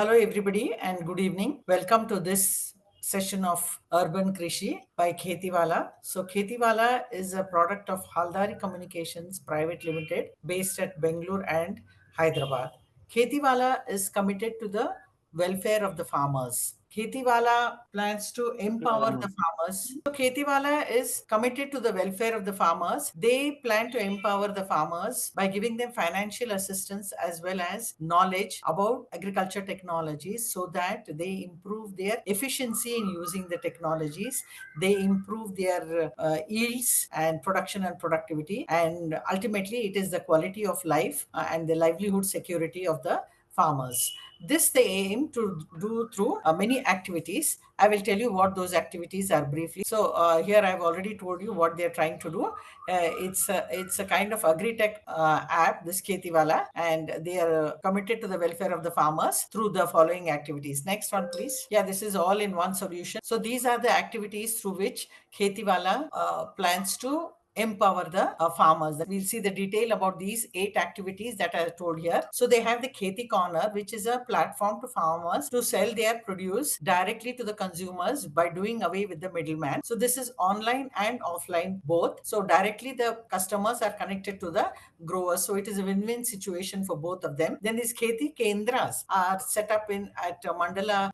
Hello, everybody, and good evening. Welcome to this session of UrbanKrishi by KhetiValah. So, KhetiValah is a product of Haldari Communications Private Limited based at Bangalore and Hyderabad. KhetiValah is committed to the welfare of the farmers. KhetiValah plans to empower the farmers. So KhetiValah is committed to the welfare of the farmers. They plan to empower the farmers by giving them financial assistance as well as knowledge about agriculture technologies so that they improve their efficiency in using the technologies. They improve their yields and production and productivity. And ultimately, it is the quality of life and the livelihood security of the farmers. This they aim to do through many activities. I will tell you what those activities are briefly. So here I've already told you what they're trying to do. It's a kind of agri-tech app, this KhetiValah, and they are committed to the welfare of the farmers through the following activities. Next one, please. Yeah, this is all in one solution. So these are the activities through which KhetiValah plans to empower the farmers. We'll see the detail about these 8 activities that I told here. So they have the Kheti Corner, which is a platform to farmers to sell their produce directly to the consumers by doing away with the middleman. So this is online and offline both. So directly the customers are connected to the growers. So it is a win-win situation for both of them. Then these Kheti Kendras are set up at mandala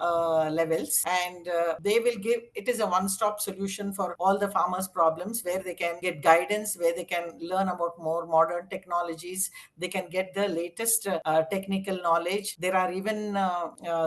levels, and they will give, it is a one-stop solution for all the farmers' problems, where they can get guidance, where they can learn about more modern technologies. They can get the latest technical knowledge. There are even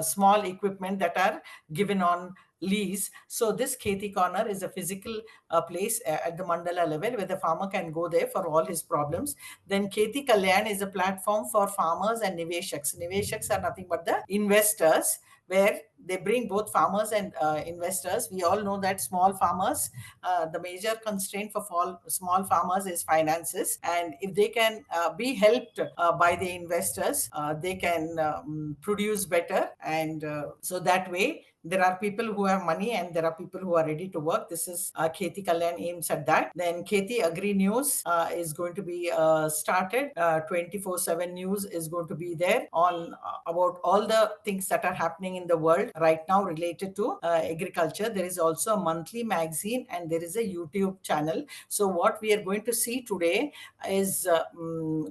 small equipment that are given on lease. So this Kheti Corner is a physical place at the mandala level where the farmer can go there for all his problems. Then Kheti Kalyan is a platform for farmers and niveshaks. Niveshaks are nothing but the investors, where they bring both farmers and investors. We all know that small farmers, the major constraint for small farmers is finances. And if they can be helped by the investors, they can produce better. And so that way, there are people who have money and there are people who are ready to work. This is Kheti Kalyan aims at that. Then Kheti Agri News is going to be started. 24/7 news is going to be there on about all the things that are happening in the world right now related to agriculture. There is also a monthly magazine and there is a YouTube channel. So what we are going to see today is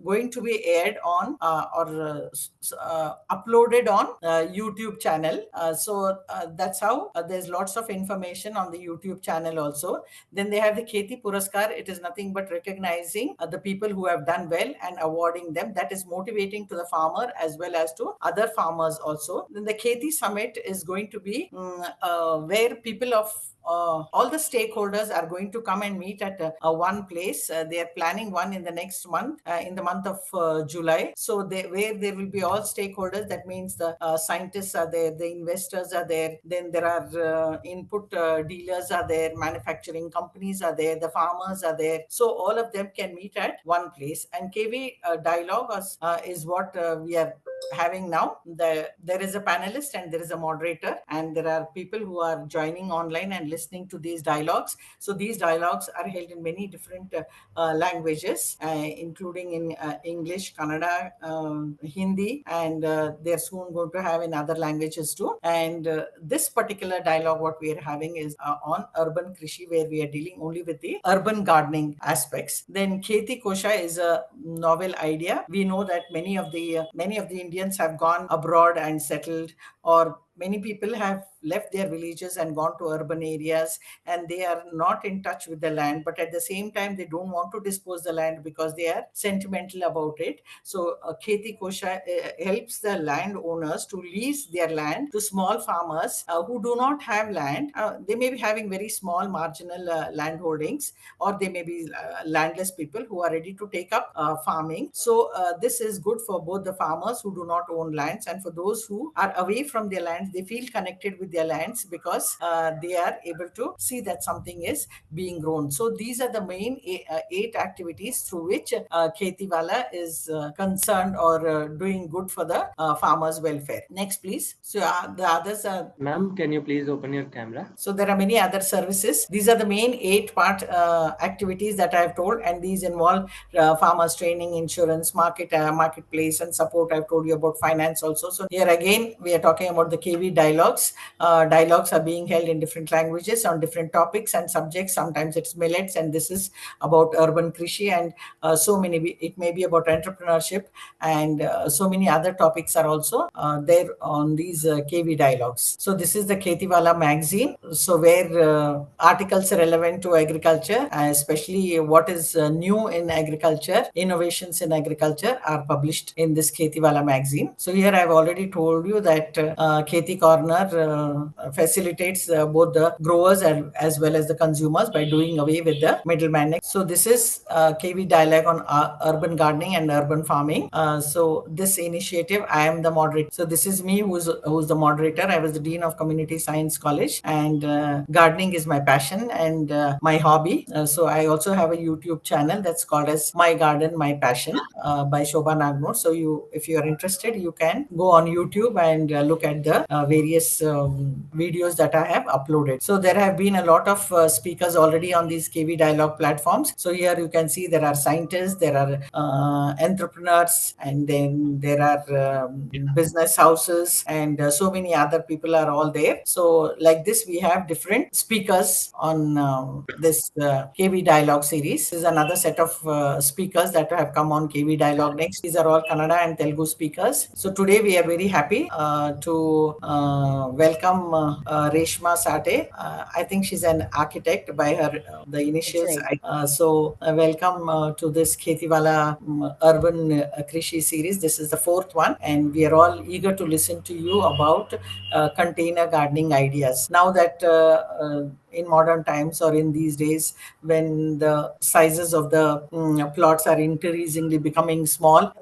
going to be aired on or uploaded on YouTube channel. So that's how there's lots of information on the YouTube channel also. Then they have the Kheti Puraskar. It is nothing but recognizing the people who have done well and awarding them. That is motivating to the farmer as well as to other farmers also. Then the Kheti Summit is going to be where people of all the stakeholders are going to come and meet at one place. They are planning one in the next month, in the month of July. So where there will be all stakeholders. That means the scientists are there, the investors are there, then there are input dealers are there, manufacturing companies are there, the farmers are there. So all of them can meet at one place. And KV Dialogue is what we are having now. There is a panelist and there is a moderator, and there are people who are joining online and listening to these dialogues. So these dialogues are held in many different languages, including in English, Kannada, Hindi, and they're soon going to have in other languages too. And this particular dialogue, what we are having is on UrbanKrishi, where we are dealing only with the urban gardening aspects. Then Kheti Kosha is a novel idea. We know that many of the Indians have gone abroad and settled, or many people have left their villages and gone to urban areas, and they are not in touch with the land, but at the same time they don't want to dispose the land because they are sentimental about it. So Kheti Kosha helps the landowners to lease their land to small farmers who do not have land. They may be having very small marginal land holdings, or they may be landless people who are ready to take up farming. So this is good for both the farmers who do not own lands, and for those who are away from their lands. They feel connected with their lands because they are able to see that something is being grown. So these are the main 8 activities through which KhetiValah is concerned or doing good for the farmers' welfare. Next, please. So the others are... Ma'am, can you please open your camera? So there are many other services. These are the main 8-part activities that I have told, and these involve farmers training, insurance, marketplace, and support. I've told you about finance also. So here again, we are talking talking about the KV dialogues. Dialogues are being held in different languages on different topics and subjects. Sometimes it's millets, and this is about urban Krishi, and so many. It may be about entrepreneurship, and so many other topics are also there on these KV dialogues. So this is the KhetiValah magazine. So where articles relevant to agriculture, especially what is new in agriculture, innovations in agriculture are published in this KhetiValah magazine. So here I've already told you that Kheti Corner facilitates both the growers as well as the consumers by doing away with the middleman. So this is KV dialogue on urban gardening and urban farming. So this initiative, I am the moderator. So this is me who's the moderator. I was the dean of community science college, and gardening is my passion and my hobby. So I also have a YouTube channel that's called as My Garden My Passion by Shobha Nagnur. So if you are interested, you can go on YouTube and look at the various videos that I have uploaded. So there have been a lot of speakers already on these KV dialogue platforms. So here you can see there are scientists, there are entrepreneurs, and then there are business houses, and so many other people are all there. So like this, we have different speakers on this KV dialogue series. This is another set of speakers that have come on KV dialogue next. These are all Kannada and Telugu speakers. So today we are very happy to welcome Reshma Sathe. I think she's an architect by her the initials. Right. Welcome to this KhetiValah Urban Krishi series. This is the fourth one, and we are all eager to listen to you about container gardening ideas. Now that in modern times or in these days, when the sizes of the plots are increasingly becoming small,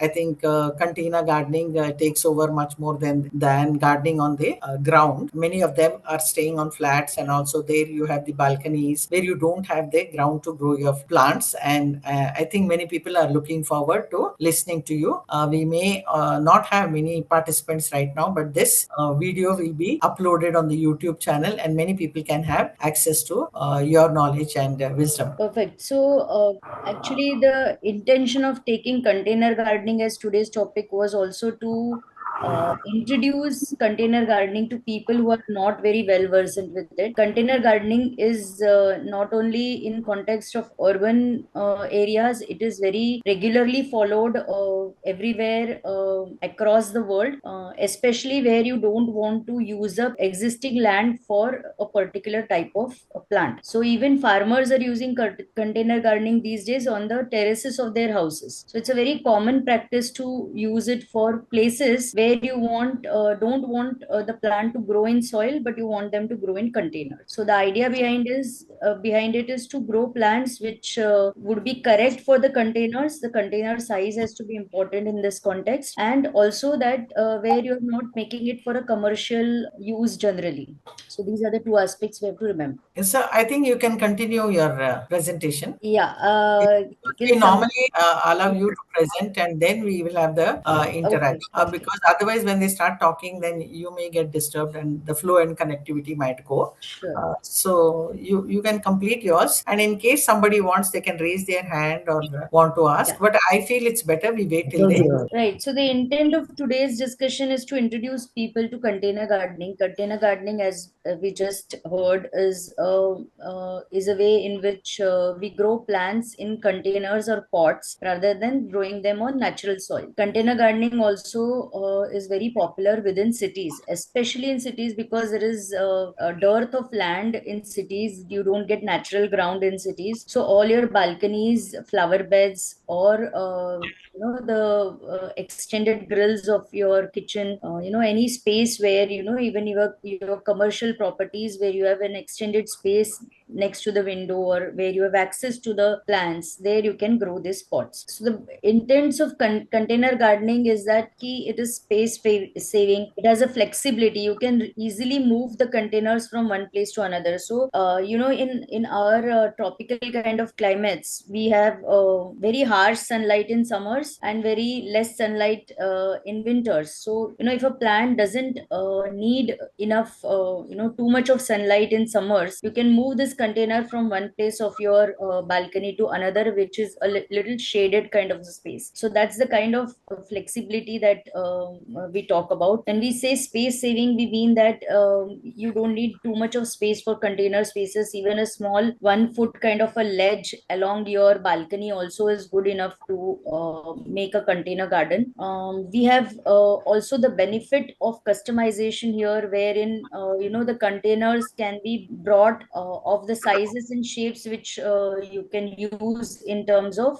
I think container gardening takes over much more than gardening on the ground. Many of them are staying on flats, and also there you have the balconies where you don't have the ground to grow your plants. And I think many people are looking forward to listening to you. We may not have many participants right now, but this video will be uploaded on the YouTube channel, and many people can have access to your knowledge and wisdom. Perfect. So, actually, the intention of taking container gardening as today's topic was also to introduce container gardening to people who are not very well versed with it. Container gardening is not only in context of urban areas; it is very regularly followed everywhere across the world, especially where you don't want to use up existing land for a particular type of plant. So even farmers are using container gardening these days on the terraces of their houses. So it's a very common practice to use it for places where you don't want the plant to grow in soil, but you want them to grow in containers. So the idea behind it is to grow plants which would be correct for the containers. The container size has to be important in this context, and also that where you're not making it for a commercial use generally. So these are the two aspects we have to remember. So I think you can continue your presentation. Yeah. We Can some normally allow you to present, and then we will have the Okay. interaction. Okay. Because otherwise, when they start talking, then you may get disturbed, and the flow and connectivity might go. Sure. So you can complete yours, and in case somebody wants, they can raise their hand or want to ask. Yeah. But I feel it's better we wait till they. Right. So the intent of today's discussion is to introduce people to container gardening. Container gardening, as we just heard, is a way in which we grow plants in containers or pots rather than growing them on natural soil. Container gardening also is very popular within cities, especially in cities, because there is a dearth of land in cities. You don't get natural ground in cities, so all your balconies, flower beds, or the extended grills of your kitchen, any space where even your commercial properties where you have an extended space next to the window, or where you have access to the plants, there you can grow these pots. So the intents of container gardening is that key, it is space saving, it has a flexibility, you can easily move the containers from one place to another. So in our tropical kind of climates, we have very harsh sunlight in summers and very less sunlight in winters. So if a plant doesn't need enough too much of sunlight in summers, you can move this this container from one place of your balcony to another, which is a little shaded kind of space. So that's the kind of flexibility that we talk about. When we say space saving, we mean that you don't need too much of space for container spaces. Even a small 1 foot kind of a ledge along your balcony also is good enough to make a container garden. We have also the benefit of customization here, wherein the containers can be brought of the sizes and shapes which you can use in terms of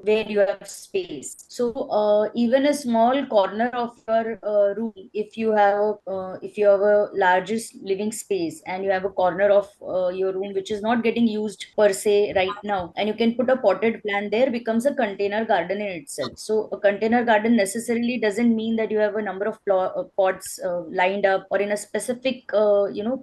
where you have space. So even a small corner of your room, if you have a largest living space and you have a corner of your room which is not getting used per se right now, and you can put a potted plant there, becomes a container garden in itself. So a container garden necessarily doesn't mean that you have a number of pots lined up or in a specific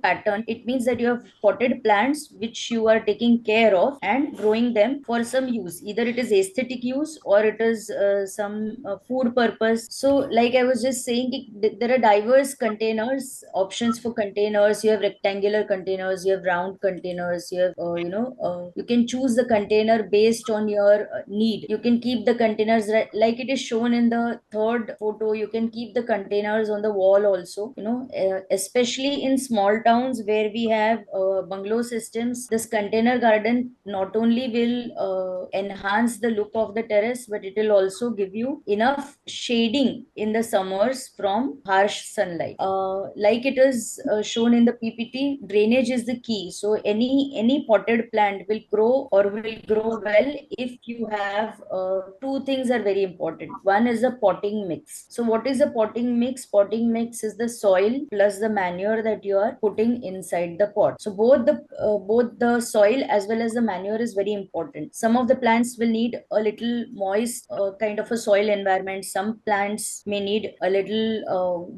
pattern. It means that you have potted plants which you are taking care of and growing them for some use. Either it is aesthetic use or it is some food purpose. So like I was just saying, there are diverse containers options for containers. You have rectangular containers, you have round containers, you have you can choose the container based on your need. You can keep the containers like it is shown in the third photo. You can keep the containers on the wall also, especially in small towns where we have bungalow systems. This container garden not only will enhance the look of the terrace, but it will also give you enough shading in the summers from harsh sunlight. Like it is shown in the PPT, drainage is the key. So any potted plant will grow or will grow well if you have two things are very important. One is the potting mix. So what is a potting mix? Potting mix is the soil plus the manure that you are putting inside the pot. So both the soil as well as the manure is very important. Some of the plants will need a little moist kind of a soil environment. Some plants may need a little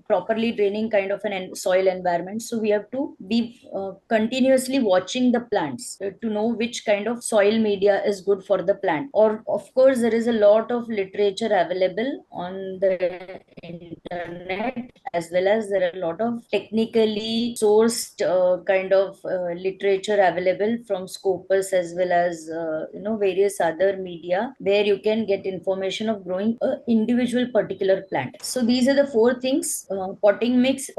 properly draining kind of an soil environment. So we have to be continuously watching the plants to know which kind of soil media is good for the plant. Or of course there is a lot of literature available on the internet, as well as there are a lot of technically sourced kind of literature available from Scopus, as well as various other media, where you can get information of growing a individual particular plant. So these are the four things: potting mix,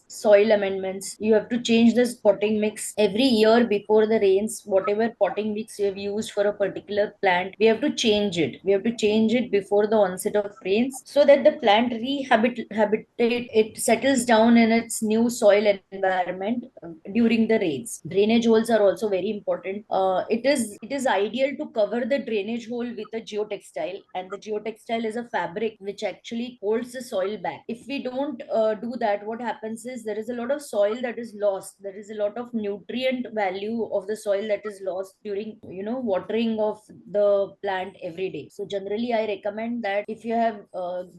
soil amendments. You have to change this potting mix every year before the rains. Whatever potting mix you have used for a particular plant, we have to change it. We have to change it before the onset of rains, so that the plant habitate, it settles down in its new soil environment during the rains. Drainage holes are also very important. It is ideal to cover the drainage hole with a geotextile, and the geotextile is a fabric which actually holds the soil back. If we don't do that, what happens is there is a lot of soil that is lost. There is a lot of nutrient value of the soil that is lost during watering of the plant every day. So generally I recommend that if you have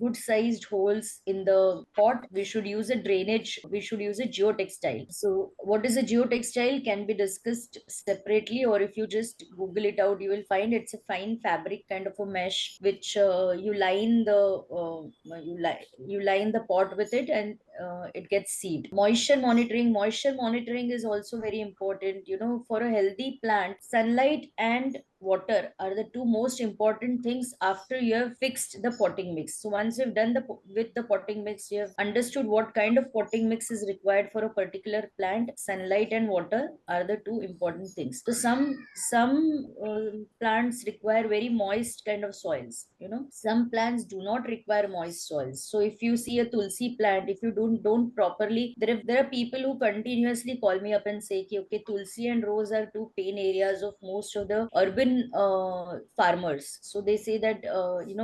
good sized holes in the pot, we should use a geotextile. So what is a geotextile can be discussed separately, or if you just Google it out, you will find it's a fine fabric kind of a mesh which you line the pot with it, and it gets seed. Moisture monitoring is also very important. For a healthy plant, sunlight and water are the two most important things after you have fixed the potting mix. So once you've done with the potting mix, you have understood what kind of potting mix is required for a particular plant. Sunlight and water are the two important things. So some plants require very moist kind of soils. Some plants do not require moist soils. So if you see a tulsi plant, if you don't properly, there are people who continuously call me up and say, okay, tulsi and rose are two pain areas of most of the urban farmers. So they say that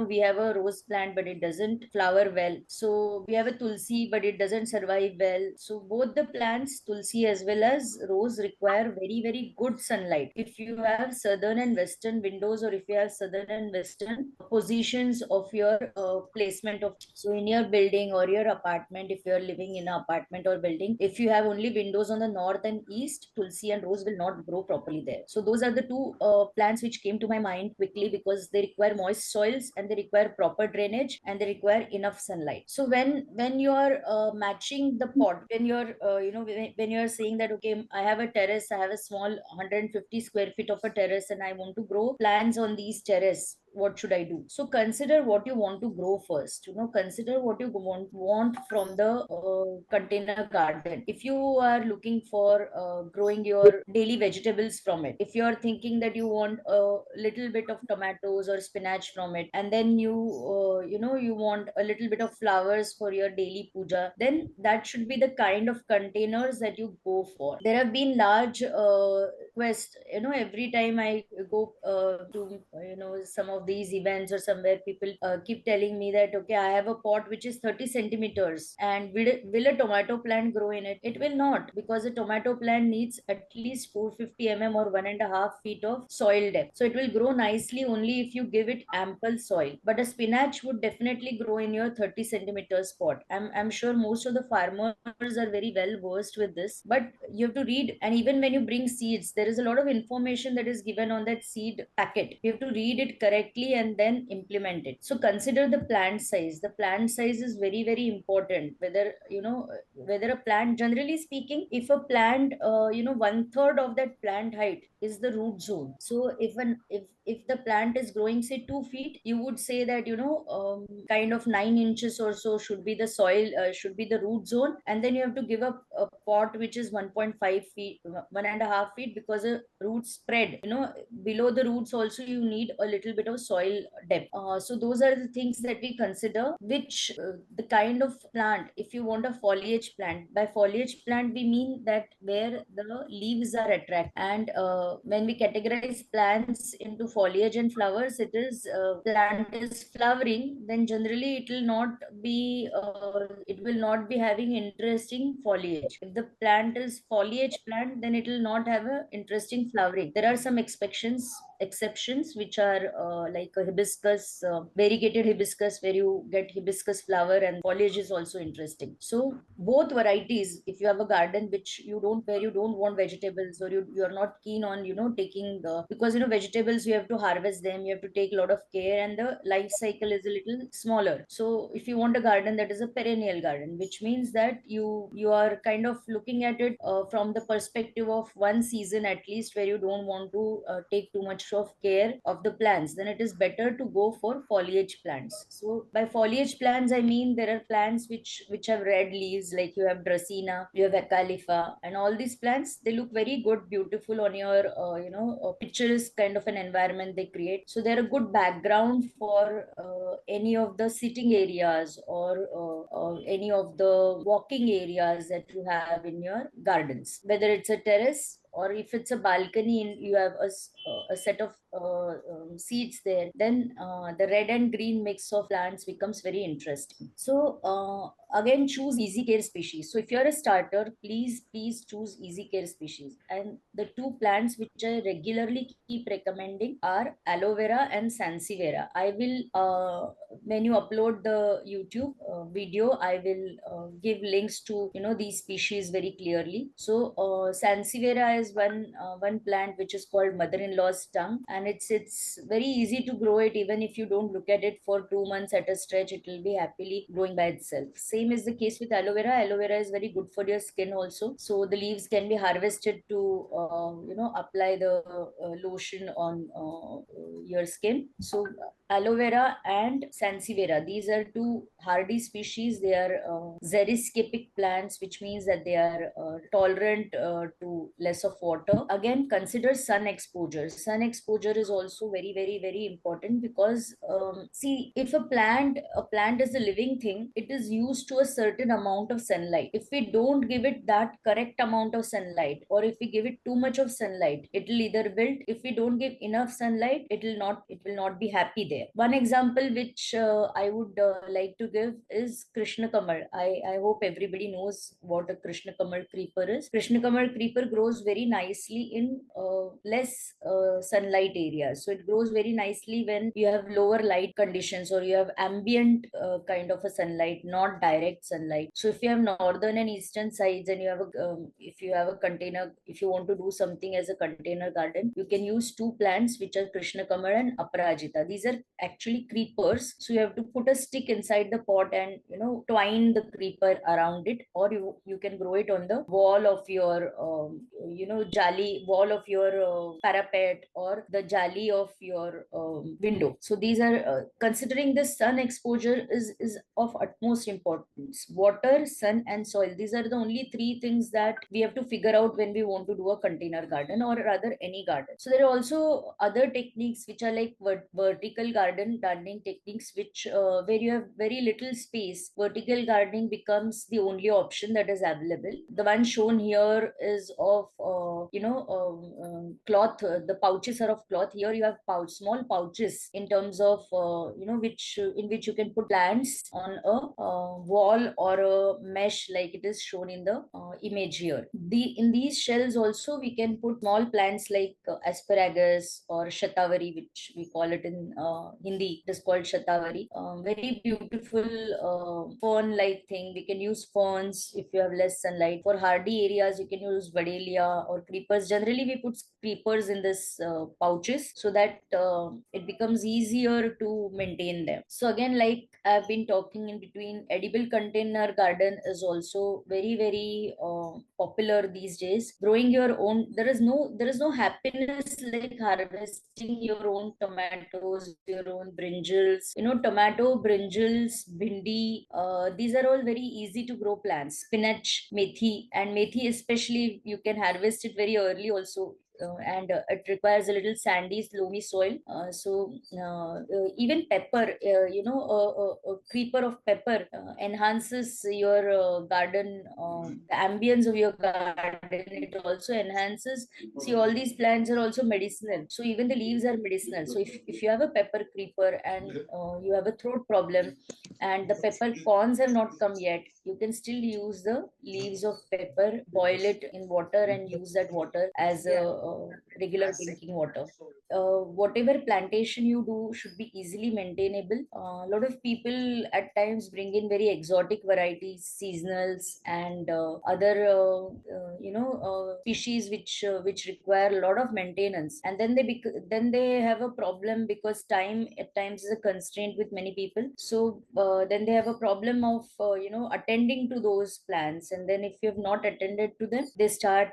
we have a rose plant but it doesn't flower well. So we have a tulsi but it doesn't survive well. So both the plants, tulsi as well as rose, require very very good sunlight. If you have southern and western windows, or if you have southern and western positions of your placement of, so in your building or your apartment, if you are living in an apartment or building, if you have only windows on the north and east, tulsi and rose will not grow properly there. So those are the two plants plants which came to my mind quickly because they require moist soils and they require proper drainage and they require enough sunlight. So when you are matching the pot, when you're when you're saying that, okay, I have a terrace, I have a small 150 square feet of a terrace and I want to grow plants on these terrace, what should I do? So consider what you want to grow first. Consider what you want from the container garden. If you are looking for growing your daily vegetables from it, if you are thinking that you want a little bit of tomatoes or spinach from it, and then you want a little bit of flowers for your daily puja, then that should be the kind of containers that you go for. There have been large quest, every time I go to some of these events or somewhere, people keep telling me that, okay, I have a pot which is 30 centimeters, and will a tomato plant grow in it? It will not, because a tomato plant needs at least 450 or 1.5 feet of soil depth. So it will grow nicely only if you give it ample soil. But a spinach would definitely grow in your 30 centimeters pot. I'm sure most of the farmers are very well versed with this, but you have to read. And even when you bring seeds, there is a lot of information that is given on that seed packet. You have to read it correctly and then implement it. So consider the plant size. The plant size is very, very important. Whether a plant, generally speaking, if a plant, 1/3 of that plant height is the root zone. So if the plant is growing, say 2 feet, you would say that, kind of 9 inches or so should be the soil, should be the root zone. And then you have to give up a pot which is 1.5 feet, 1.5 feet, because a root spread, below the roots also you need a little bit of soil depth. So those are the things that we consider, which the kind of plant. If you want a foliage plant, by foliage plant we mean that where the leaves are attractive. And when we categorize plants into foliage and flowers, it is plant is flowering, then generally it will not be having interesting foliage. If the plant is foliage plant, then it will not have a interesting flowering. There are some exceptions which are like a hibiscus, variegated hibiscus, where you get hibiscus flower and foliage is also interesting. So both varieties, if you have a garden where you don't want vegetables, or you are not keen on taking because vegetables, you have to harvest them, you have to take a lot of care, and the life cycle is a little smaller. So if you want a garden that is a perennial garden, which means that you are kind of looking at it from the perspective of one season at least, where you don't want to take too much of care of the plants, then it is better to go for foliage plants. So by foliage plants, I mean there are plants which have red leaves, like you have Dracena, you have Acalypha, and all these plants, they look very good, beautiful on your picturesque kind of an environment they create. So they're a good background for any of the sitting areas, or any of the walking areas that you have in your gardens, whether it's a terrace or if it's a balcony and you have a set of seeds there, then the red and green mix of plants becomes very interesting. So again, choose easy care species. So if you're a starter, please choose easy care species. And the two plants which I regularly keep recommending are aloe vera and sansevieria. I will when you upload the YouTube video, I will give links to these species very clearly. So sansevieria is one plant which is called mother-in-law's tongue, and it's very easy to grow it. Even if you don't look at it for 2 months at a stretch, it will be happily growing by itself. Same is the case with aloe vera. Aloe vera is very good for your skin also. So the leaves can be harvested to apply the lotion on your skin. So aloe vera and sansevieria, these are two hardy species. They are xeriscapic plants, which means that they are tolerant to less of water. Again, consider sun exposure. Sun exposure is also very, very, very important, because see, if a plant is a living thing, it is used to a certain amount of sunlight. If we don't give it that correct amount of sunlight, or if we give it too much of sunlight, it will either wilt. If we don't give enough sunlight, it will not be happy there. there. One example which I would like to give is Krishna Kamal. I hope everybody knows what a Krishna Kamal creeper is. Krishna Kamal creeper grows very nicely in less sunlight areas. So it grows very nicely when you have lower light conditions or you have ambient kind of a sunlight, not direct sunlight. So if you have northern and eastern sides and you have if you have a container, if you want to do something as a container garden, you can use two plants which are Krishna Kamal and Aparajita. These are actually creepers. So you have to put a stick inside the pot and twine the creeper around it, or you can grow it on the wall of your jali wall of your parapet or the jali of your window. So these are considering the sun exposure is of utmost importance. Water, sun, and soil. These are the only three things that we have to figure out when we want to do a container garden or rather any garden. So there are also other techniques which are like vertical gardening techniques, which where you have very little space. Vertical gardening becomes the only option that is available. The one shown here is of cloth. The pouches are of cloth. Here you have small pouches in terms of which in which you can put plants on a wall or a mesh like it is shown in the image here. In these shells also we can put small plants like asparagus or shatavari, which we call it in Hindi. It is called shatavari. Very beautiful fern like thing. We can use ferns if you have less sunlight. For hardy areas you can use vadelia or creepers. Generally we put creepers in this pouches so that it becomes easier to maintain them. So again, like I've been talking in between, edible container garden is also very popular these days. Growing your own, there is no happiness like harvesting your own tomatoes, your own brinjals. Tomato, brinjals, bhindi, these are all very easy to grow plants. Spinach, methi, and methi especially you can harvest it very early also. And it requires a little sandy, loamy soil. Even pepper, a creeper of pepper enhances your garden, the ambience of your garden. It also enhances. See, all these plants are also medicinal. So even the leaves are medicinal. So if you have a pepper creeper and you have a throat problem and the pepper corns have not come yet, you can still use the leaves of pepper, boil it in water and use that water as a regular drinking water. Whatever plantation you do should be easily maintainable. A lot of people at times bring in very exotic varieties, seasonals, and other species which require a lot of maintenance, and then then they have a problem because time at times is a constraint with many people. So then they have a problem of attending to those plants, and then if you have not attended to them, they start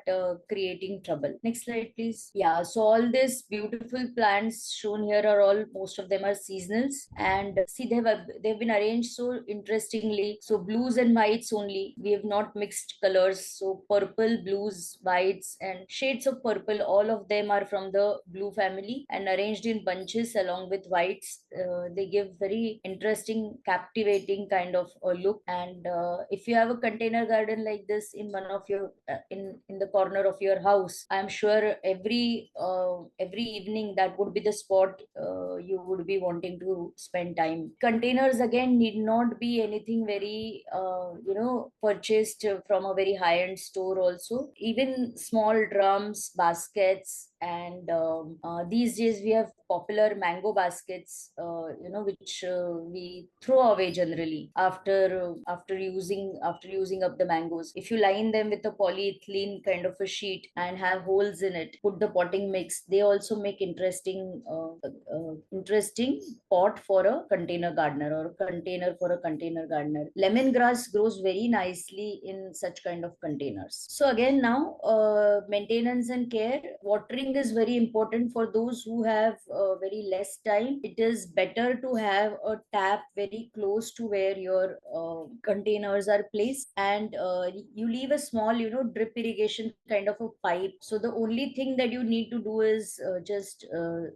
creating trouble. Next slide, please. Yeah, so all these beautiful plants shown here are all, most of them are seasonals, and see they've been arranged so interestingly. So blues and whites only, we have not mixed colors. So purple, blues, whites, and shades of purple, all of them are from the blue family and arranged in bunches along with whites. They give very interesting, captivating kind of a look. And if you have a container garden like this in one of your in the corner of your house, I'm sure every evening that would be the spot you would be wanting to spend time. Containers again need not be anything very purchased from a very high end store. Also, even small drums, baskets, and these days we have popular mango baskets, which we throw away generally after using up the mangoes. If you line them with a polyethylene kind of a sheet and have holes in it, put the potting mix, they also make interesting pot for a container gardener or a container for a container gardener. Lemongrass grows very nicely in such kind of containers. So again, now maintenance and care. Watering is very important for those who have very less time. It is better to have a tap very close to where your containers are placed, and you leave a small drip irrigation kind of a pipe. So the only thing that you need to do is just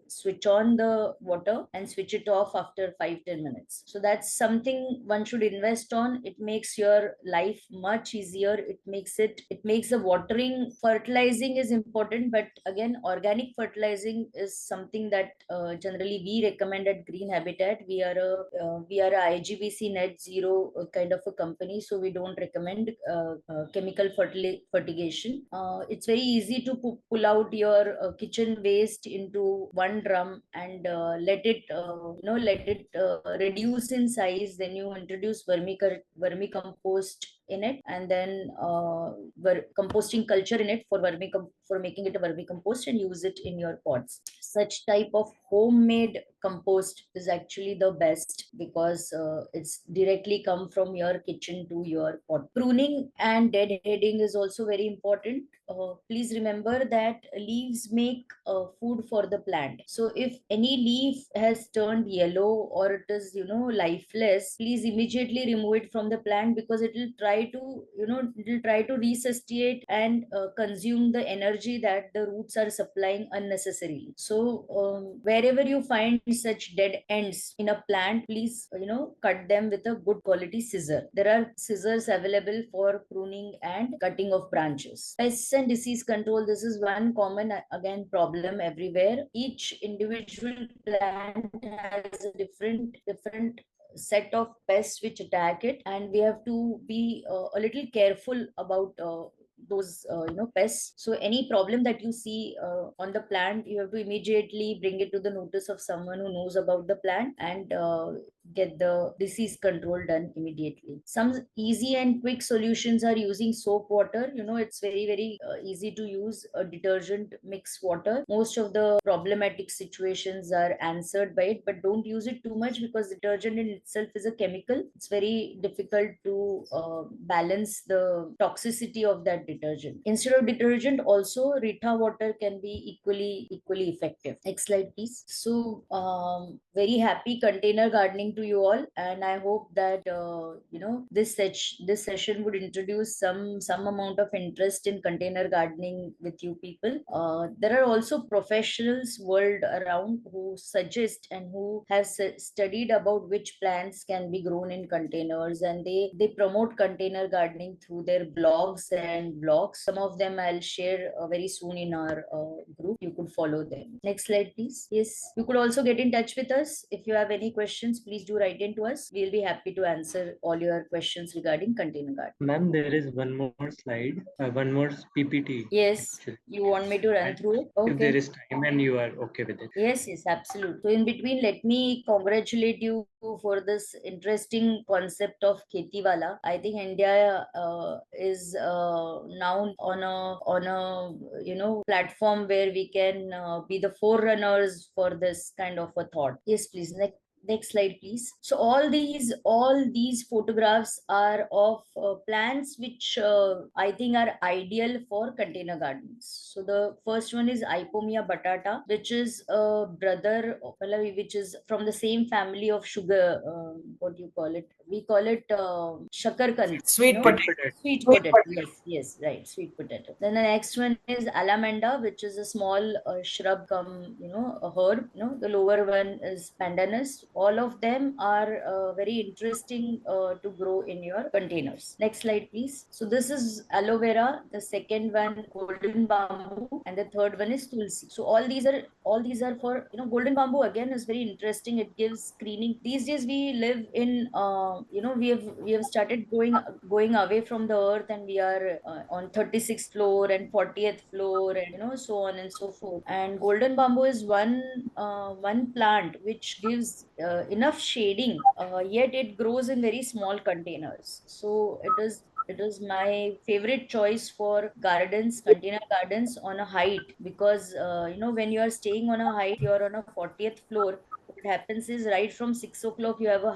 switch on the water and switch it off after 5-10 minutes. So that's something one should invest on. It makes your life much easier. It makes the watering, fertilizing is important, but again organic fertilizing is something that generally we recommend at Green Habitat. We are a IGBC net zero kind of a company, so we don't recommend chemical fertigation. It's very easy to pull out your kitchen waste into one drum and let it reduce in size. Then you introduce vermicompost in it, and then composting culture in it for making it a vermicompost, and use it in your pots. Such type of homemade compost is actually the best, because it's directly come from your kitchen to your pot. Pruning and deadheading is also very important. Please remember that leaves make food for the plant. So if any leaf has turned yellow, or it is lifeless, please immediately remove it from the plant, because it will try to resuscitate and consume the energy that the roots are supplying unnecessarily. So wherever you find such dead ends in a plant, please cut them with a good quality scissor. There are scissors available for pruning and cutting of branches. Pests and disease control, this is one common again problem everywhere. Each individual plant has a different set of pests which attack it, and we have to be a little careful about those pests. So any problem that you see on the plant, you have to immediately bring it to the notice of someone who knows about the plant, and get the disease control done immediately. Some easy and quick solutions are using soap water. It's very easy to use a detergent mix water. Most of the problematic situations are answered by it, but don't use it too much, because detergent in itself is a chemical. It's very difficult to balance the toxicity of that detergent. Instead of detergent, also Rita water can be equally effective. Next slide, please. So very happy container gardening to you all, and I hope that this session would introduce some amount of interest in container gardening with you people. There are also professionals world around who suggest and who have studied about which plants can be grown in containers, and they promote container gardening through their blogs and vlogs. Some of them I'll share very soon in our group. You could follow them. Next slide, please. Yes, you could also get in touch with us if you have any questions. Please do write in to us. We'll be happy to answer all your questions regarding container gardening. Ma'am, there is one more slide, one more PPT. Yes, Actually. you want me to run And through it? if there Okay. is time and you are okay with it. Yes, absolutely. So in between, let me congratulate you for this interesting concept of KhetiValah. I think India is now on a platform where we can be the forerunners for this kind of a thought. Yes, please. Next slide, please. So all these photographs are of plants which I think are ideal for container gardens. So the first one is Ipomia batata, which is a brother, which is from the same family of sugar. What do you call it? We call it shakarkand. Sweet potato. Sweet potato. Yes, right. Sweet potato. Then the next one is alamanda, which is a small shrub come, a herb. The lower one is pandanus. All of them are very interesting to grow in your containers. Next slide, please. So this is aloe vera. The second one, golden bamboo, and the third one is tulsi. So all these are for golden bamboo again is very interesting. It gives screening. These days we live in we have started going away from the earth, and we are on 36th floor and 40th floor, and so on and so forth. And golden bamboo is one plant which gives enough shading, yet it grows in very small containers. So it is my favorite choice for container gardens on a height, because when you are staying on a height, you're on a 40th floor. What happens is, right from 6 o'clock you have a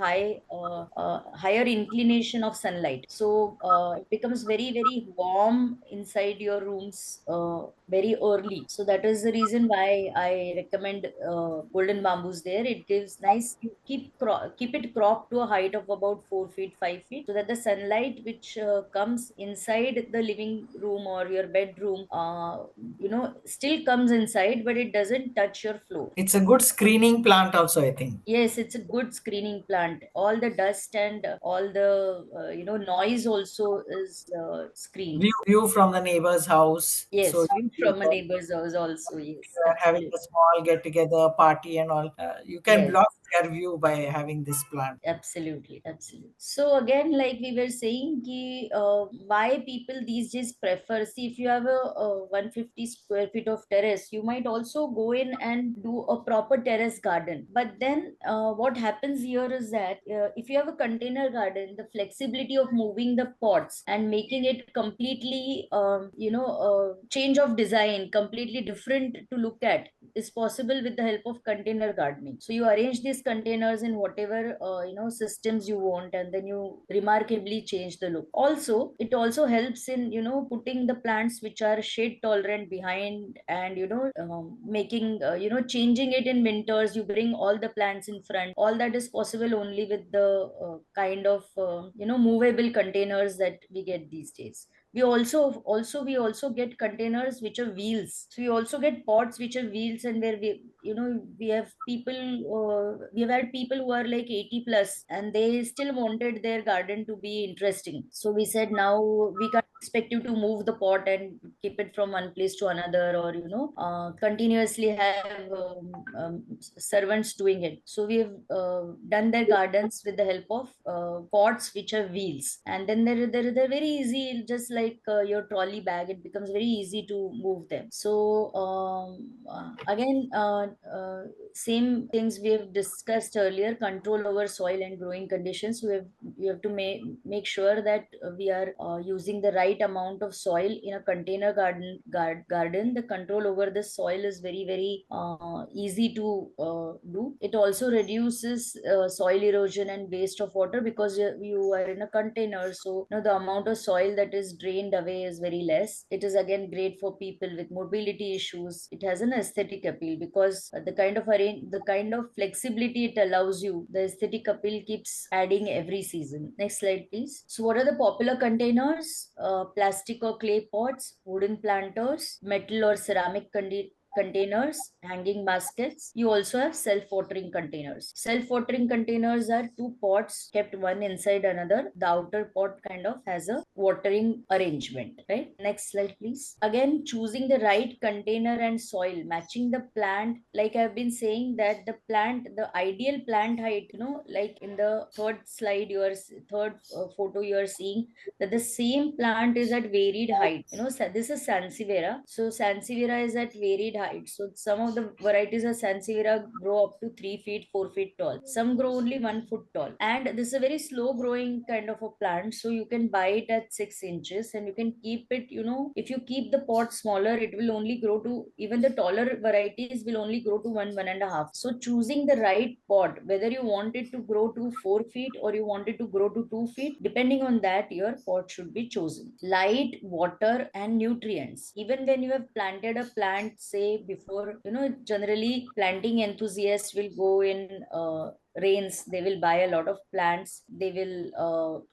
higher inclination of sunlight, so it becomes very warm inside your rooms very early. So that is the reason why I recommend golden bamboos there. It gives nice, you keep it cropped to a height of about 4 feet 5 feet, so that the sunlight which comes inside the living room or your bedroom still comes inside, but it doesn't touch your floor. It's a good screening plant also. also, I think. Yes, it's a good screening plant. All the dust and all the noise also is screened. View from the neighbor's house. So Yes, view you from a neighbor's house also. Yes, are having absolutely. a small get together party and all. You can Yes. block their view by having this plant. Absolutely, absolutely. So again, like we were saying, why people these days prefer. See, if you have a 150 square feet of terrace, you might also go in and do a proper terrace garden. But then, what happens here is that if you have a container garden, the flexibility of moving the pots and making it completely, change of design, completely different to look at, is possible with the help of container gardening. So you arrange these containers in whatever systems you want, and then you remarkably change the look. Also, it also helps in putting the plants which are shade tolerant behind, and making changing it in winters. You bring all the plants in front. All that is possible only with the kind of movable containers that we get these days. We also get containers which are wheels. So we also get pots which are wheels, and where we have people, we have had people who are like 80 plus, and they still wanted their garden to be interesting. So we said, now we can't expect you to move the pot and keep it from one place to another, or continuously have servants doing it. So we have done their gardens with the help of pots which are wheels, and then they're very easy, just like your trolley bag. It becomes very easy to move them. So again, same things we have discussed earlier: control over soil and growing conditions. We have to make sure that we are using the right amount of soil in a container garden. The control over the soil is very, very easy to do. It also reduces soil erosion and waste of water, because you are in a container, so the amount of soil that is drained away is very less. It is again great for people with mobility issues. It has an aesthetic appeal, because the kind of flexibility it allows you, the aesthetic appeal keeps adding every season. Next slide, please. So what are the popular containers? Plastic or clay pots, wooden planters, metal or ceramic containers, hanging baskets. You also have self-watering containers. Self-watering containers are two pots kept one inside another. The outer pot kind of has a watering arrangement, right? Next slide, please. Again, choosing the right container and soil, matching the plant. Like I've been saying, that the ideal plant height, like in the third photo you are seeing, that the same plant is at varied height. This is Sansevieria. So Sansevieria is at varied height. So some of the varieties of Sansevieria grow up to 3 feet, 4 feet tall. Some grow only 1 foot tall. And this is a very slow growing kind of a plant. So you can buy it at 6 inches, and you can keep it, if you keep the pot smaller, it will only grow to, even the taller varieties will only grow to 1.5. So choosing the right pot, whether you want it to grow to 4 feet or you want it to grow to 2 feet, depending on that, your pot should be chosen. Light, water, and nutrients. Even when you have planted a plant, say before, generally planting enthusiasts will go in rains. They will buy a lot of plants. They will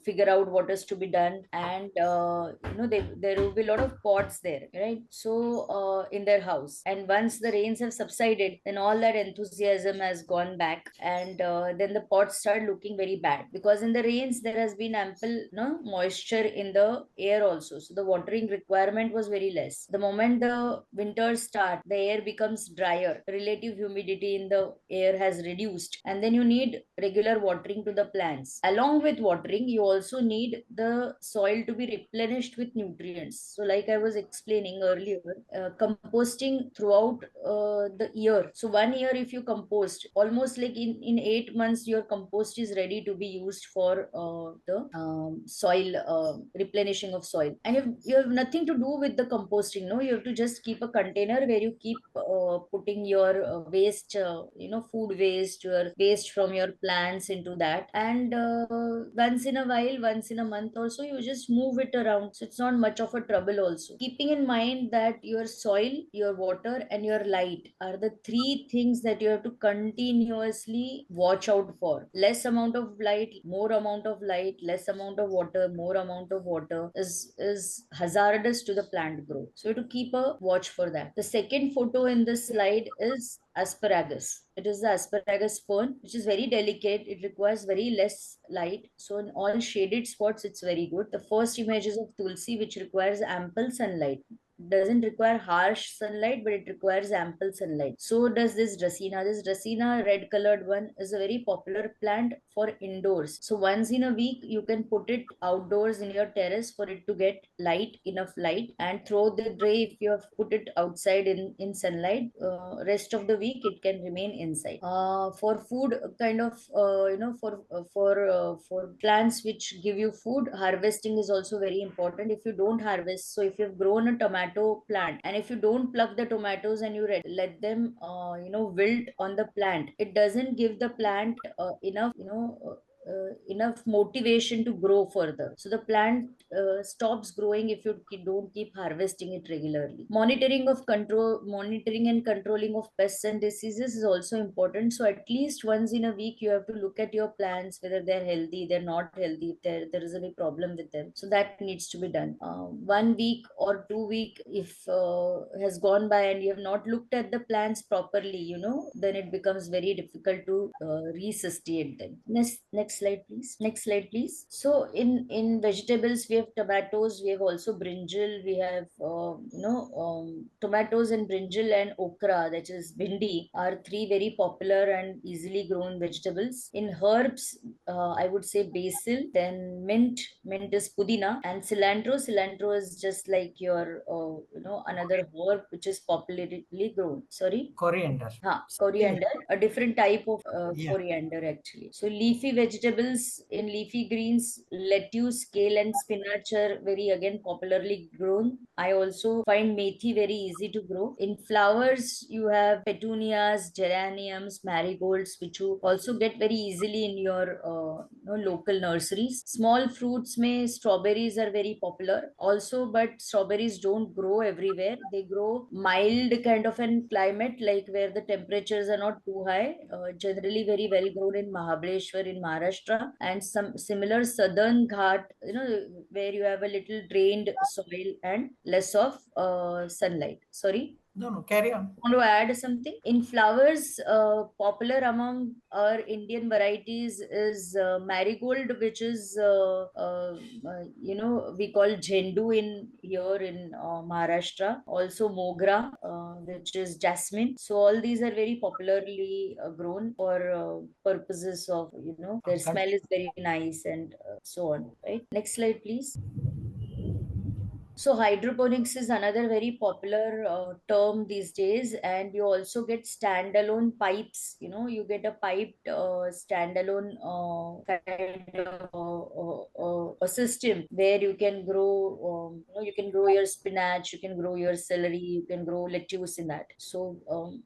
figure out what is to be done, and there will be a lot of pots there, right? So in their house, and once the rains have subsided, then all that enthusiasm has gone back, and then the pots start looking very bad, because in the rains there has been ample moisture in the air also, so the watering requirement was very less. The moment the winters start, the air becomes drier, relative humidity in the air has reduced, and then you need regular watering to the plants. Along with watering, you also need the soil to be replenished with nutrients. So like I was explaining earlier, composting throughout the year. So 1 year if you compost, almost like in 8 months your compost is ready to be used for the soil replenishing of soil. And you have nothing to do with the composting. No, you have to just keep a container where you keep putting your waste, food waste, your waste from your plants into that, and once in a while, once in a month or so, you just move it around. So it's not much of a trouble. Also keeping in mind that your soil, your water, and your light are the three things that you have to continuously watch out for. Less amount of light, more amount of light, less amount of water, more amount of water is hazardous to the plant growth. So you have to keep a watch for that. The second photo in this slide is asparagus. It is the asparagus fern, which is very delicate. It requires very less light. So in all shaded spots, it's very good. The first image is of tulsi, which requires ample sunlight. Doesn't require harsh sunlight, but it requires ample sunlight. So does this dracena. This dracena, red colored one, is a very popular plant for indoors. So once in a week, you can put it outdoors in your terrace for it to get enough light, and throughout the day, if you have put it outside in sunlight, rest of the week it can remain inside. For food, kind of, for plants which give you food, harvesting is also very important. If you don't harvest, so if you've grown a tomato plant and if you don't pluck the tomatoes and you let them wilt on the plant, it doesn't give the plant enough motivation to grow further. So the plant stops growing if you don't keep harvesting it regularly. Monitoring and controlling of pests and diseases is also important. So at least once in a week, you have to look at your plants, whether they're healthy, they're not healthy, if there is any problem with them. So that needs to be done. 1 week or 2 week, if has gone by and you have not looked at the plants properly, then it becomes very difficult to resuscitate them. Next slide, please. Next slide, please. So in vegetables, we have tomatoes, we have also brinjal, we have tomatoes and brinjal and okra, that is bindi, are three very popular and easily grown vegetables. In herbs, I would say basil, then mint is pudina, and cilantro. Cilantro is just like your another herb which is popularly grown. Sorry, Coriander. coriander, a different type of Yeah. coriander actually. So leafy vegetables, in leafy greens, lettuce, kale, and spinach are very again popularly grown. I also find methi very easy to grow. In flowers, you have petunias, geraniums, marigolds, which you also get very easily in your local nurseries. Small fruits, may strawberries are very popular also, but strawberries don't grow everywhere. They grow mild kind of an climate, like where the temperatures are not too high. Generally very well grown in Mahabaleshwar in Maharashtra, and some similar southern Ghat, where you have a little drained soil and less of sunlight. Sorry. No, carry on. Want to add something? In flowers, popular among our Indian varieties is marigold, which is we call Jhendu in here in Maharashtra. Also Mogra, which is jasmine. So all these are very popularly grown for purposes of their smell is very nice and so on. Right. Next slide, please. So hydroponics is another very popular term these days, and you also get standalone pipes. You get a piped standalone kind of a system where you can grow. You can grow your spinach, you can grow your celery, you can grow lettuce in that. So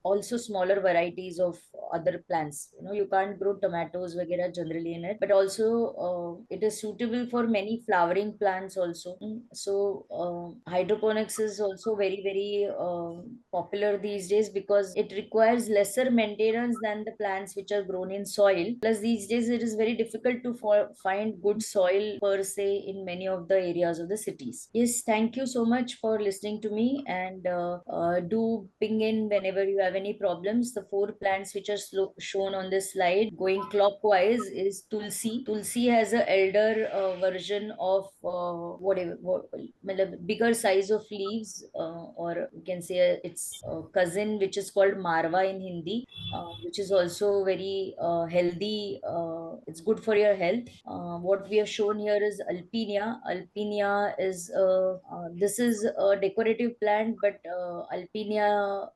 also smaller varieties of other plants. You can't grow tomatoes, vagera generally in it, but also it is suitable for many flowering plants also. So hydroponics is also very very popular these days because it requires lesser maintenance than the plants which are grown in soil. Plus these days it is very difficult to find good soil per se in many of the areas of the cities. Yes, thank you so much for listening to me, and do ping in whenever you have any problems. The four plants which are shown on this slide going clockwise is tulsi. Tulsi has a elder version of whatever bigger size of leaves, or you can say its cousin, which is called marva in Hindi, which is also very healthy. It's good for your health. What we have shown here is alpinia. Alpinia is this is a decorative plant, but alpinia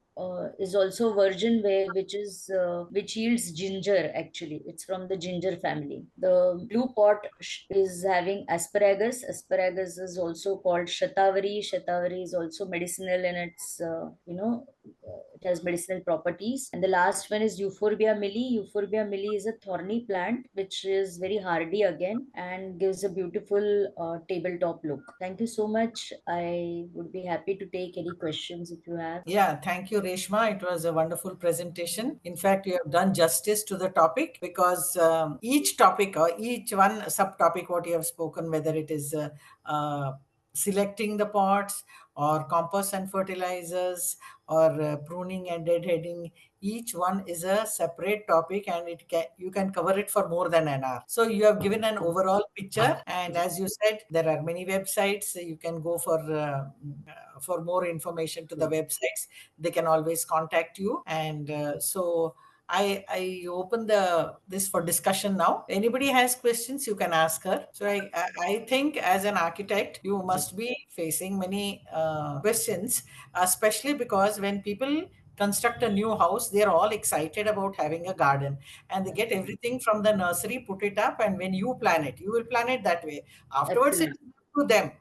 is also virgin, which yields ginger. Actually, it's from the ginger family. The blue pot is having asparagus. Asparagus is also called shatavari. Shatavari is also medicinal in its it has medicinal properties. And the last one is Euphorbia milli. Euphorbia milli is a thorny plant which is very hardy again and gives a beautiful tabletop look. Thank you so much. I would be happy to take any questions if you have. Yeah, thank you, Reshma. It was a wonderful presentation. In fact, you have done justice to the topic because each topic or each one subtopic, what you have spoken, whether it is selecting the pots or compost and fertilizers, or pruning and deadheading, each one is a separate topic, and you can cover it for more than an hour. So you have given an overall picture, and as you said, there are many websites. You can go for more information to the websites. They can always contact you, and I open this for discussion now. Anybody has questions, you can ask her. So I think as an architect, you must be facing many questions, especially because when people construct a new house, they're all excited about having a garden, and they get everything from the nursery, put it up, and when you plan it, you will plan it that way. Afterwards, it's Absolutely. up to them.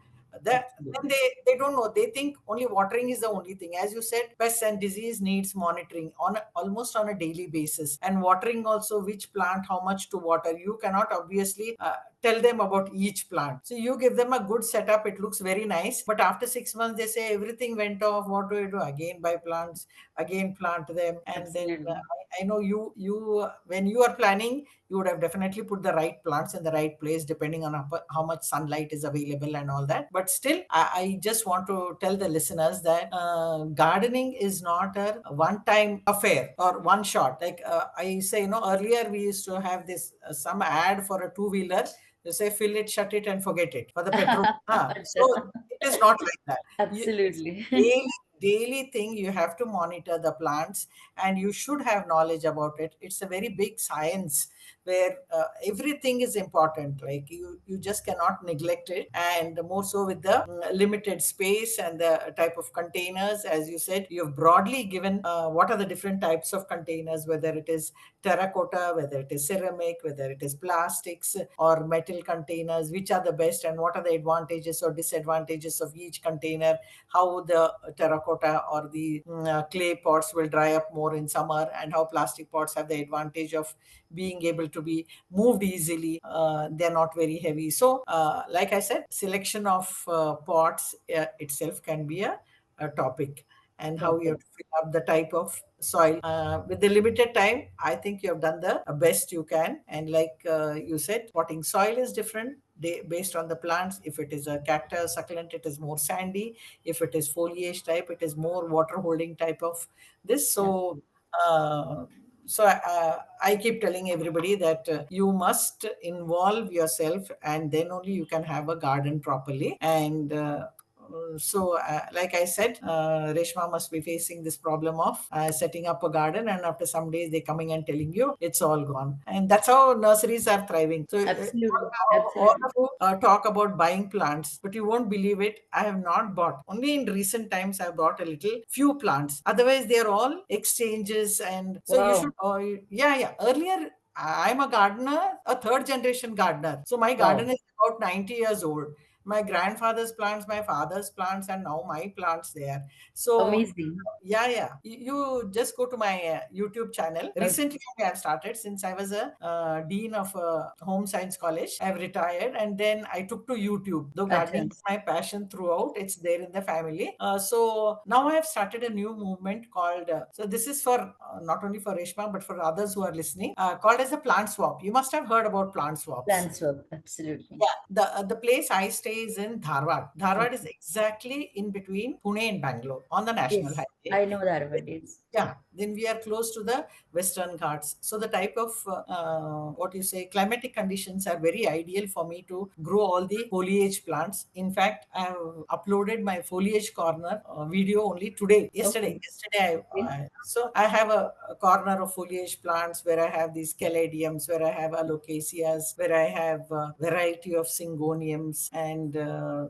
Then Absolutely. they don't know. They think only watering is the only thing. As you said, pests and disease needs monitoring almost on a daily basis, and watering also, which plant, how much to water. You cannot obviously tell them about each plant. So you give them a good setup. It looks very nice, but after 6 months, they say everything went off. What do I do? Again buy plants, again plant them, and then Absolutely. I know you when you are planning, you would have definitely put the right plants in the right place depending on how much sunlight is available and all that. But still, I just want to tell the listeners that gardening is not a one-time affair or one shot. Like I say, earlier we used to have this some ad for a two-wheeler. They say fill it, shut it, and forget it for the petrol. So it is not like that. It's Absolutely. daily thing. You have to monitor the plants, and you should have knowledge about it. It's a very big science where everything is important. Like you just cannot neglect it, and more so with the limited space and the type of containers. As you said, you have broadly given what are the different types of containers, whether it is terracotta, whether it is ceramic, whether it is plastics or metal containers, which are the best, and what are the advantages or disadvantages of each container, how the terracotta or the clay pots will dry up more in summer, and how plastic pots have the advantage of being able to be moved easily. They're not very heavy. So, like I said, selection of pots itself can be a topic, and how you have Perfect. to fill up the type of soil. With the limited time, I think you have done the best you can. And like you said, potting soil is different based on the plants. If it is a cactus, succulent, it is more sandy. If it is foliage type, it is more water holding type of this. So, Absolutely. uh, I keep telling everybody that you must involve yourself, and then only you can have a garden properly. And like I said, Reshma must be facing this problem of setting up a garden, and after some days they're coming and telling you it's all gone. And that's how nurseries are thriving. So Absolutely. all Absolutely. of you talk about buying plants, but you won't believe it. I have not bought. Only in recent times I've bought a little few plants. Otherwise, they're all exchanges, and so you should. Wow. Yeah, yeah. Earlier, I'm a gardener, a third generation gardener. So my garden Wow. is about 90 years old. My grandfather's plants, my father's plants, and now my plants there. So Amazing. yeah, yeah. You just go to my YouTube channel. Okay. Recently, I have started since I was a dean of a home science college. I've retired, and then I took to YouTube. Though gardening Acha. is my passion throughout, it's there in the family. So now I have started a new movement called. So this is for not only for Reshma but for others who are listening. Called as a plant swap. You must have heard about plant swaps. Plan swap. Absolutely. Yeah, the place I stay is in Dharwad. Dharwad is Okay. exactly in between Pune and Bangalore on the national Yes. highway. I know Dharwad. Yes. Yeah, then we are close to the Western Ghats. So the type of what you say climatic conditions are very ideal for me to grow all the foliage plants. In fact, I have uploaded my foliage corner video only today. Okay. Yesterday, Okay. so I have a corner of foliage plants where I have these caladiums, where I have alocasias, where I have a variety of syngoniums and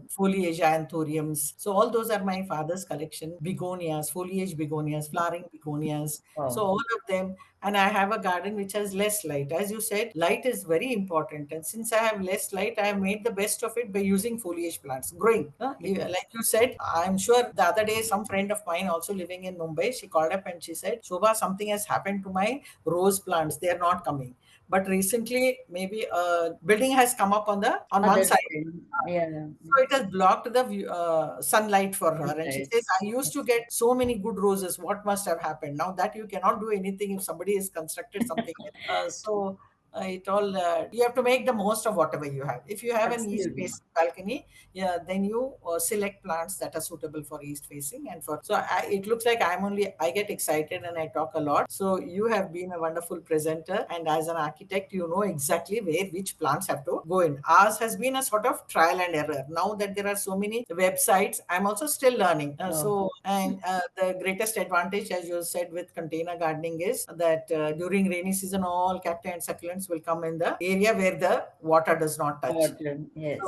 foliage anthuriums. So all those are my father's collection. Begonias, foliage begonias, flowering begonias. So Wow. all of them. And I have a garden which has less light. As you said, light is very important. And since I have less light, I have made the best of it by using foliage plants, growing. Like you said, I'm sure the other day, some friend of mine also living in Mumbai, she called up and she said, Shobha, something has happened to my rose plants. They are not coming. But recently, maybe a building has come up on one Other side. side. Yeah. Yeah. So it has blocked the sunlight for her. And she Inside. says, I used to get so many good roses. What must have happened? Now that you cannot do anything if somebody has constructed something. Uh, so you have to make the most of whatever you have. If you have an east Absolutely. facing balcony, yeah, then you select plants that are suitable for east facing. And for so it looks like I get excited and I talk a lot. So you have been a wonderful presenter, and as an architect, you know exactly where which plants have to go in. Ours has been a sort of trial and error. Now that there are so many websites, I'm also still learning. The greatest advantage, as you said, with container gardening is that during rainy season, all cacti and succulents will come in the area where the water does not touch. Water. So Yes.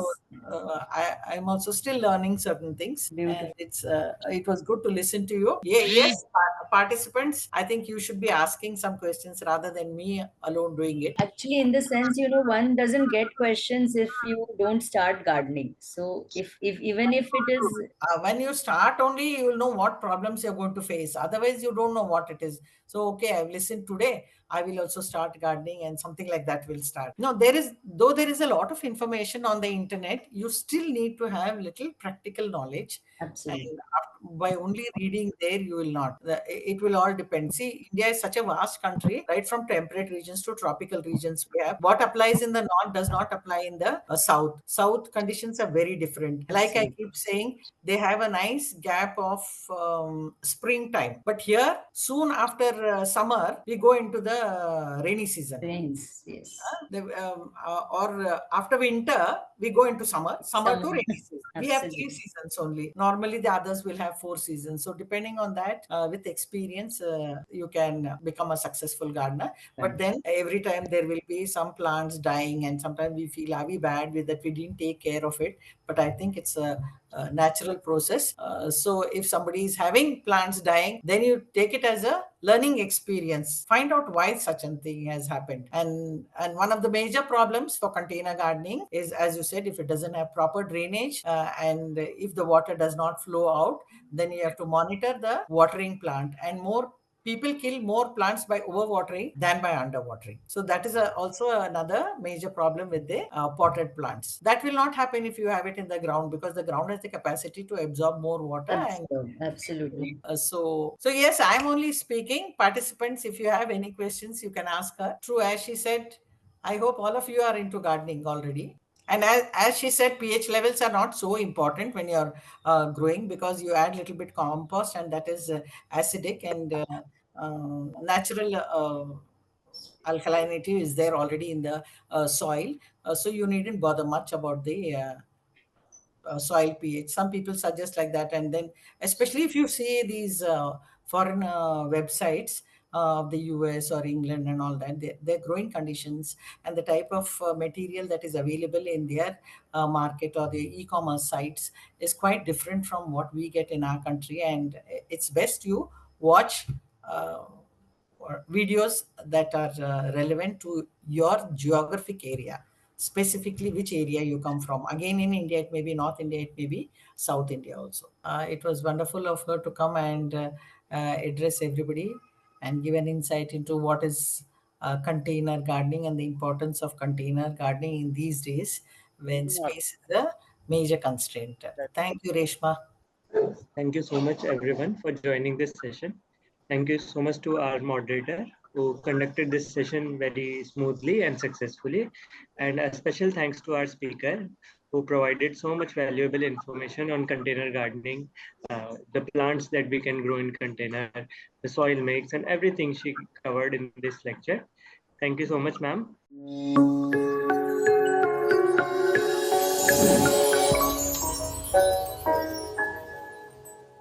I'm also still learning certain things, and Beautiful. it was good to listen to you. Yeah, yes, participants, I think you should be asking some questions rather than me alone doing it. Actually, in the sense, one doesn't get questions if you don't start gardening. So if even if it is When you start only, you will know what problems you're going to face. Otherwise, you don't know what it is. So, okay, I've listened today. I will also start gardening, and something like that will start. No, though there is a lot of information on the internet, you still need to have little practical knowledge. absolutely. And by only reading there, you will not. It will all depend. See, India is such a vast country, right from temperate regions to tropical regions. We have what applies in the north does not apply in the south. South conditions are very different. Like I Absolutely. keep saying, they have a nice gap of springtime. But here, soon after summer, we go into the rainy season. Rains. Yes. After winter, we go into summer to Some. rainy season. We have three Absolutely. seasons only. Normally, the others will have four seasons. So, depending on that, with experience, you can become a successful gardener. But Right. then every time there will be some plants dying, and sometimes we feel, are we bad with that? We didn't take care of it. But I think it's a natural process. So if somebody is having plants dying, then you take it as a learning experience. Find out why such a thing has happened. And one of the major problems for container gardening is, as you said, if it doesn't have proper drainage, and if the water does not flow out, then you have to monitor the watering plant. And more people kill more plants by overwatering than by underwatering. So that is also another major problem with the potted plants. That will not happen if you have it in the ground, because the ground has the capacity to absorb more water. And Absolutely. so yes, I'm only speaking. Participants, if you have any questions, you can ask her. True, as she said, I hope all of you are into gardening already. And as she said, pH levels are not so important when you're growing, because you add little bit compost, and that is acidic, and natural alkalinity is there already in the soil. So you needn't bother much about the soil pH. Some people suggest like that, and then especially if you see these foreign websites of the US or England and all that, their growing conditions and the type of material that is available in their market or the e-commerce sites is quite different from what we get in our country. And it's best you watch or videos that are relevant to your geographic area, specifically which area you come from. Again, in India, it may be North India, it may be South India also. It was wonderful of her to come and address everybody and give an insight into what is container gardening and the importance of container gardening in these days when Yeah. space is a major constraint. Thank you, Reshma. Thank you so much, everyone, for joining this session. Thank you so much to our moderator who conducted this session very smoothly and successfully. And a special thanks to our speaker who provided so much valuable information on container gardening, the plants that we can grow in container, the soil mix, and everything she covered in this lecture. Thank you so much, ma'am.